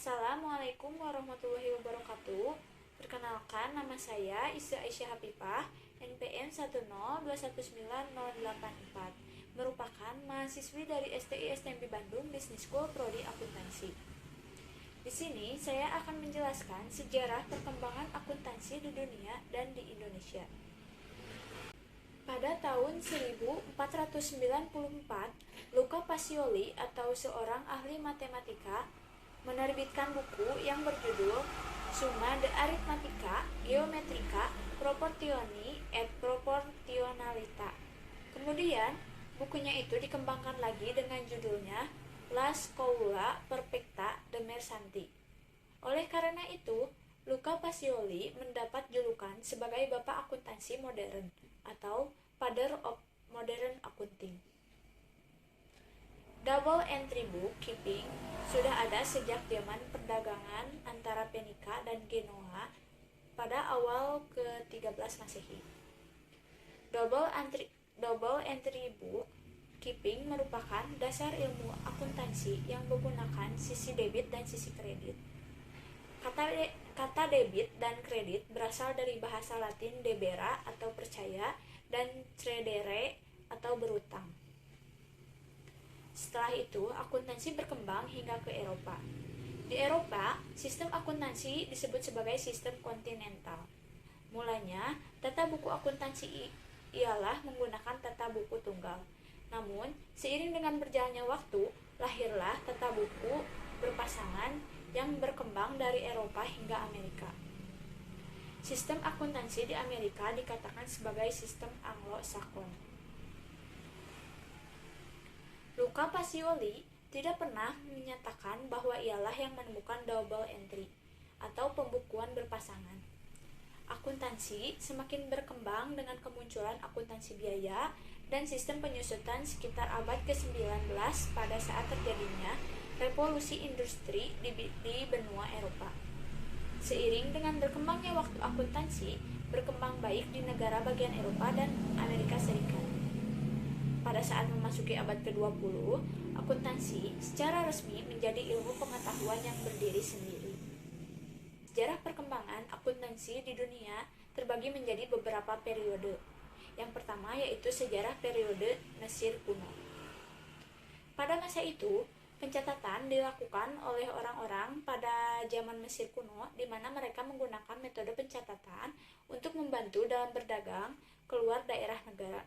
Assalamualaikum warahmatullahi wabarakatuh. Perkenalkan, nama saya Isa Aisyah Hafifah, NPM 102190884, merupakan mahasiswi dari STI STMB Bandung Business School Prodi Akuntansi. Di sini saya akan menjelaskan sejarah perkembangan akuntansi di dunia dan di Indonesia. Pada tahun 1494, Luca Pacioli atau seorang ahli matematika menerbitkan buku yang berjudul Summa de Arithmetica Geometrica Proportioni et Proportionalita. Kemudian, bukunya itu dikembangkan lagi dengan judulnya La Scuola Perfecta de Mersanti. Oleh karena itu, Luca Pacioli mendapat julukan sebagai Bapak Akuntansi Modern atau Father of Modern Accounting. Double entry book keeping sudah ada sejak zaman perdagangan antara Penika dan Genoa pada awal ke-13 Masehi. Double entry book keeping merupakan dasar ilmu akuntansi yang menggunakan sisi debit dan sisi kredit. Kata debit dan kredit berasal dari bahasa Latin debere atau percaya dan credere atau berutang. Setelah itu, akuntansi berkembang hingga ke Eropa. Di Eropa, sistem akuntansi disebut sebagai sistem kontinental. Mulanya, tata buku akuntansi ialah menggunakan tata buku tunggal. Namun, seiring dengan berjalannya waktu, lahirlah tata buku berpasangan yang berkembang dari Eropa hingga Amerika. Sistem akuntansi di Amerika dikatakan sebagai sistem Anglo-Sakson. Luca Pacioli tidak pernah menyatakan bahwa ialah yang menemukan double entry atau pembukuan berpasangan. Akuntansi semakin berkembang dengan kemunculan akuntansi biaya dan sistem penyusutan sekitar abad ke-19 pada saat terjadinya revolusi industri di benua Eropa. Seiring dengan berkembangnya waktu, akuntansi berkembang baik di negara bagian Eropa dan Amerika Serikat. Pada saat memasuki abad ke-20, akuntansi secara resmi menjadi ilmu pengetahuan yang berdiri sendiri. Sejarah perkembangan akuntansi di dunia terbagi menjadi beberapa periode. Yang pertama yaitu sejarah periode Mesir kuno. Pada masa itu, pencatatan dilakukan oleh orang-orang pada zaman Mesir kuno, di mana mereka menggunakan metode pencatatan untuk membantu dalam berdagang keluar daerah negara.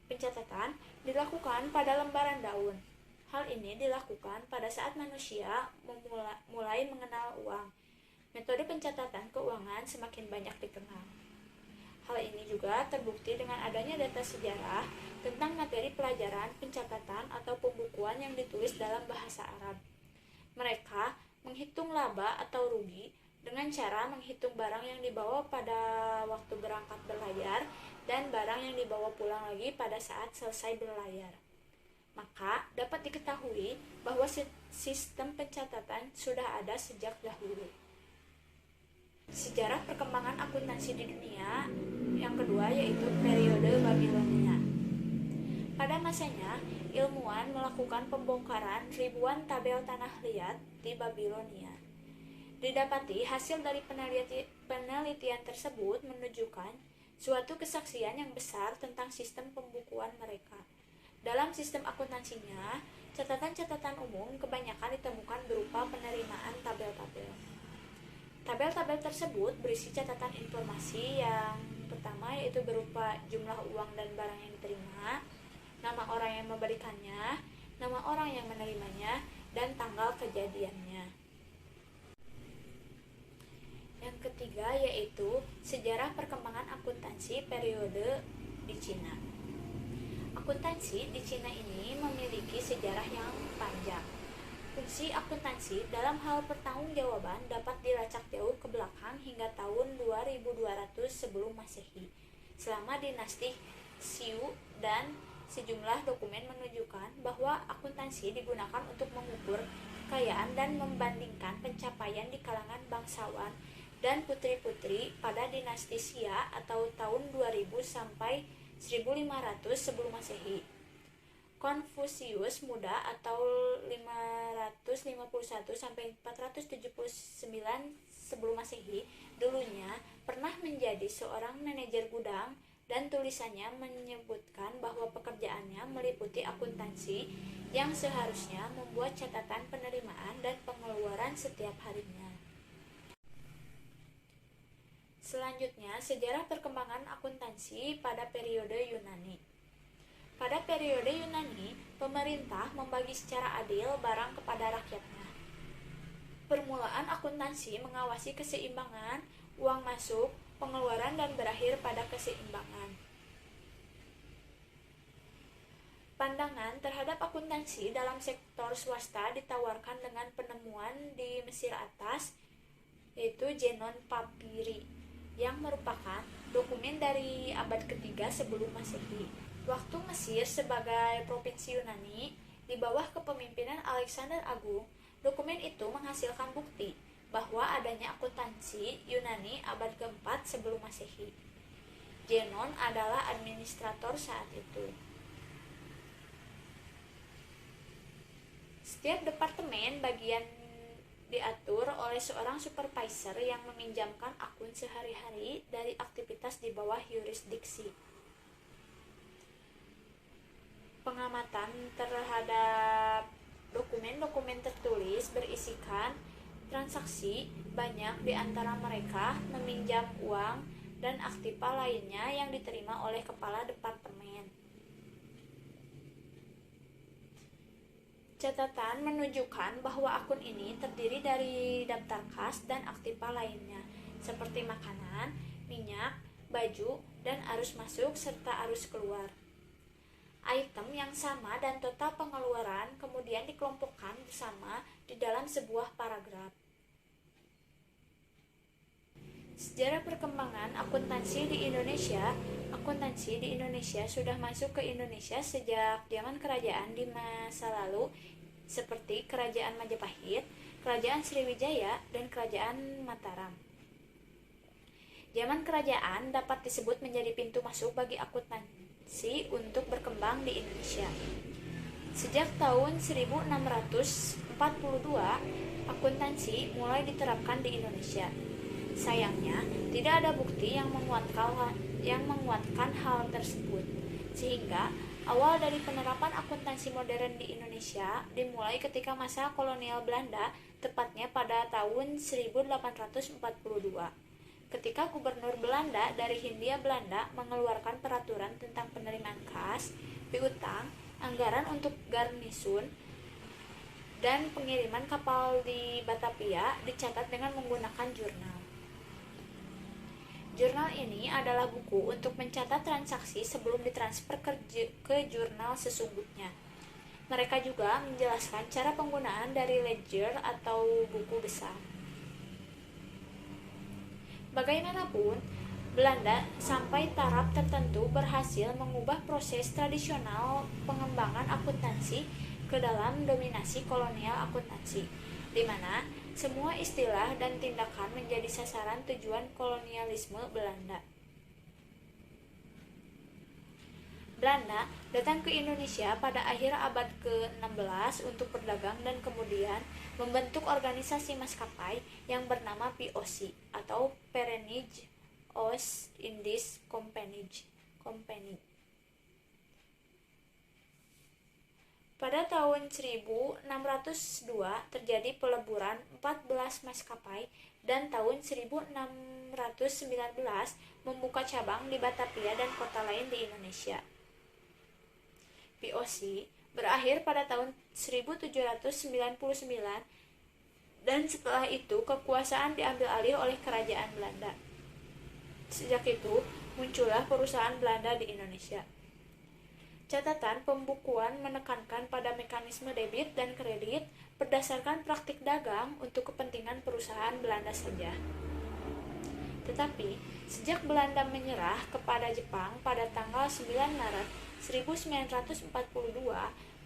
Pencatatan dilakukan pada lembaran daun. Hal ini dilakukan pada saat manusia mulai mengenal uang. Metode pencatatan keuangan semakin banyak dikenal. Hal ini juga terbukti dengan adanya data sejarah tentang materi pelajaran pencatatan atau pembukuan yang ditulis dalam bahasa Arab. Mereka menghitung laba atau rugi dengan cara menghitung barang yang dibawa pada waktu berangkat berlayar dan barang yang dibawa pulang lagi pada saat selesai berlayar. Maka dapat diketahui bahwa sistem pencatatan sudah ada sejak dahulu. Sejarah perkembangan akuntansi di dunia yang kedua yaitu periode Babilonia. Pada masanya, ilmuwan melakukan pembongkaran ribuan tabel tanah liat di Babilonia. Didapati hasil dari penelitian tersebut menunjukkan suatu kesaksian yang besar tentang sistem pembukuan mereka. Dalam sistem akuntansinya, catatan-catatan umum kebanyakan ditemukan berupa penerimaan tabel-tabel. Tabel-tabel tersebut berisi catatan informasi yang pertama yaitu berupa jumlah uang dan barang yang diterima, nama orang yang memberikannya, nama orang yang menerimanya, dan tanggal kejadiannya. Yang ketiga yaitu sejarah perkembangan akuntansi periode di Cina. Akuntansi di Cina ini memiliki sejarah yang panjang. Fungsi akuntansi dalam hal pertanggungjawaban dapat dilacak jauh ke belakang hingga tahun 2200 sebelum Masehi. Selama dinasti Xiu dan sejumlah dokumen menunjukkan bahwa akuntansi digunakan untuk mengukur kekayaan dan membandingkan pencapaian di kalangan bangsawan dan putri-putri pada dinasti Xia atau tahun 2000 sampai 1500 sebelum Masehi. Konfusius Muda atau 551 sampai 479 sebelum Masehi dulunya pernah menjadi seorang manajer gudang, dan tulisannya menyebutkan bahwa pekerjaannya meliputi akuntansi yang seharusnya membuat catatan penerimaan dan pengeluaran setiap harinya. Selanjutnya, sejarah perkembangan akuntansi pada periode Yunani. Pada periode Yunani, pemerintah membagi secara adil barang kepada rakyatnya. Permulaan akuntansi mengawasi keseimbangan uang masuk, pengeluaran, dan berakhir pada keseimbangan. Pandangan terhadap akuntansi dalam sektor swasta ditawarkan dengan penemuan di Mesir atas, yaitu Zenon Papyri, yang merupakan dokumen dari abad ketiga sebelum Masehi. Waktu Mesir sebagai provinsi Yunani di bawah kepemimpinan Alexander Agung, dokumen itu menghasilkan bukti bahwa adanya akuntansi Yunani abad keempat sebelum Masehi. Zenon adalah administrator saat itu. Setiap departemen bagian diatur oleh seorang supervisor yang meminjamkan akun sehari-hari dari aktivitas di bawah yurisdiksi. Pengamatan terhadap dokumen-dokumen tertulis berisikan transaksi banyak di antara mereka meminjam uang dan aktiva lainnya yang diterima oleh kepala departemen. Catatan menunjukkan bahwa akun ini terdiri dari daftar kas dan aktiva lainnya, seperti makanan, minyak, baju, dan arus masuk serta arus keluar. Item yang sama dan total pengeluaran kemudian dikelompokkan bersama di dalam sebuah paragraf. Sejarah perkembangan akuntansi di Indonesia. Akuntansi di Indonesia sudah masuk ke Indonesia sejak zaman kerajaan di masa lalu, seperti Kerajaan Majapahit, Kerajaan Sriwijaya, dan Kerajaan Mataram. Zaman kerajaan dapat disebut menjadi pintu masuk bagi akuntansi untuk berkembang di Indonesia. Sejak tahun 1642, akuntansi mulai diterapkan di Indonesia. Sayangnya, tidak ada bukti yang menguatkan hal tersebut, sehingga awal dari penerapan akuntansi modern di Indonesia dimulai ketika masa kolonial Belanda, tepatnya pada tahun 1842, ketika Gubernur Belanda dari Hindia Belanda mengeluarkan peraturan tentang penerimaan kas, piutang, anggaran untuk garnisun, dan pengiriman kapal di Batavia dicatat dengan menggunakan jurnal. Jurnal ini adalah buku untuk mencatat transaksi sebelum ditransfer ke jurnal sesungguhnya. Mereka juga menjelaskan cara penggunaan dari ledger atau buku besar. Bagaimanapun, Belanda sampai taraf tertentu berhasil mengubah proses tradisional pengembangan akuntansi ke dalam dominasi kolonial akuntansi, di mana semua istilah dan tindakan menjadi sasaran tujuan kolonialisme Belanda. Belanda datang ke Indonesia pada akhir abad ke-16 untuk berdagang dan kemudian membentuk organisasi maskapai yang bernama POC atau Perennige Oost Indies Company. Pada tahun 1602 terjadi peleburan 14 maskapai dan tahun 1619 membuka cabang di Batavia dan kota lain di Indonesia. POC berakhir pada tahun 1799 dan setelah itu kekuasaan diambil alih oleh kerajaan Belanda. Sejak itu muncullah perusahaan Belanda di Indonesia. Catatan pembukuan menekankan pada mekanisme debit dan kredit berdasarkan praktik dagang untuk kepentingan perusahaan Belanda saja. Tetapi, sejak Belanda menyerah kepada Jepang pada tanggal 9 Maret 1942,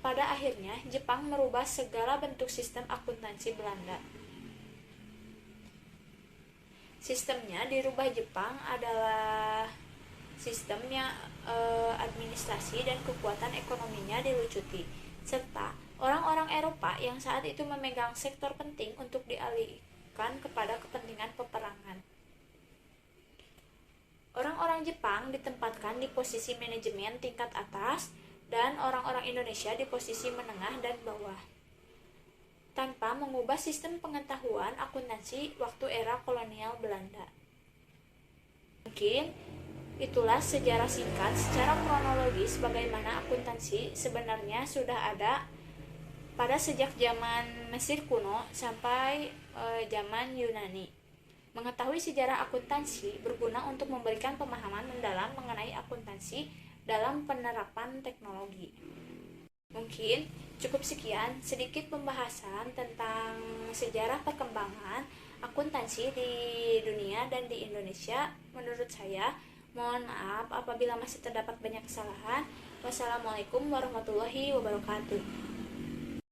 pada akhirnya Jepang merubah segala bentuk sistem akuntansi Belanda. Sistemnya dirubah Jepang adalah sistemnya, administrasi dan kekuatan ekonominya dilucuti, serta orang-orang Eropa yang saat itu memegang sektor penting untuk dialihkan kepada kepentingan peperangan. Orang-orang Jepang ditempatkan di posisi manajemen tingkat atas dan orang-orang Indonesia di posisi menengah dan bawah, tanpa mengubah sistem pengetahuan akuntansi waktu era kolonial Belanda. Mungkin itulah sejarah singkat secara kronologis bagaimana akuntansi sebenarnya sudah ada pada sejak zaman Mesir kuno sampai zaman Yunani. Mengetahui sejarah akuntansi berguna untuk memberikan pemahaman mendalam mengenai akuntansi dalam penerapan teknologi. Mungkin cukup sekian sedikit pembahasan tentang sejarah perkembangan akuntansi di dunia dan di Indonesia menurut saya. Mohon maaf apabila masih terdapat banyak kesalahan. Wassalamualaikum warahmatullahi wabarakatuh.